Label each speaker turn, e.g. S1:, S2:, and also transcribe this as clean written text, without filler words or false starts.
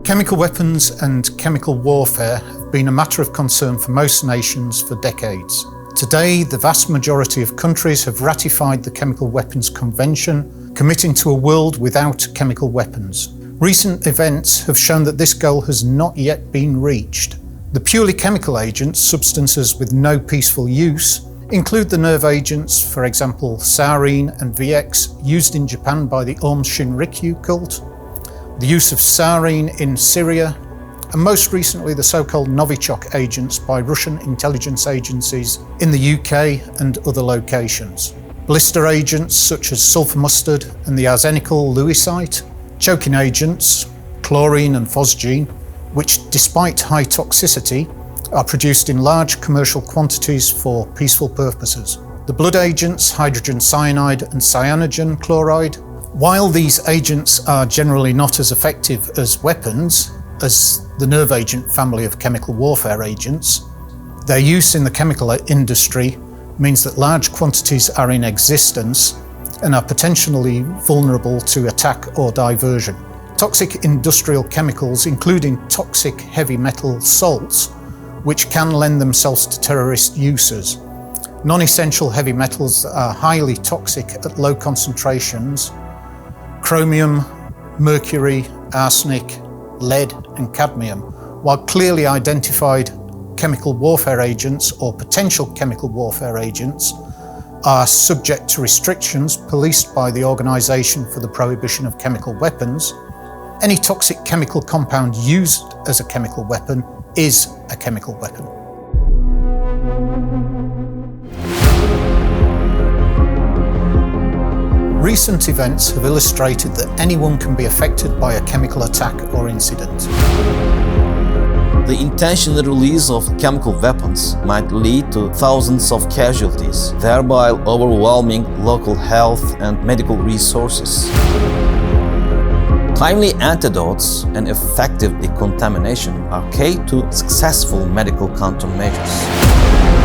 S1: Chemical weapons and chemical warfare have been a matter of concern for most nations for decades. Today, the vast majority of countries have ratified the Chemical Weapons Convention, committing to a world without chemical weapons. Recent events have shown that this goal has not yet been reached. The purely chemical agents, substances with no peaceful use, include the nerve agents, for example, sarin and VX, used in Japan by the Aum Shinrikyo cult, the use of sarin in Syria, and most recently the so-called Novichok agents by Russian intelligence agencies in the UK and other locations. Blister agents such as sulfur mustard and the arsenical lewisite, choking agents, chlorine and phosgene, which despite high toxicity are produced in large commercial quantities for peaceful purposes. The blood agents, hydrogen cyanide and cyanogen chloride. While these agents are generally not as effective as weapons, as the nerve agent family of chemical warfare agents, their use in the chemical industry means that large quantities are in existence and are potentially vulnerable to attack or diversion. Toxic industrial chemicals, including toxic heavy metal salts, which can lend themselves to terrorist uses. Non-essential heavy metals that are highly toxic at low concentrations, chromium, mercury, arsenic, lead and cadmium, while clearly identified chemical warfare agents or potential chemical warfare agents are subject to restrictions policed by the Organisation for the Prohibition of Chemical Weapons. Any toxic chemical compound used as a chemical weapon is a chemical weapon. Recent events have illustrated that anyone can be affected by a chemical attack or incident.
S2: The intentional release of chemical weapons might lead to thousands of casualties, thereby overwhelming local health and medical resources. Timely antidotes and effective decontamination are key to successful medical countermeasures.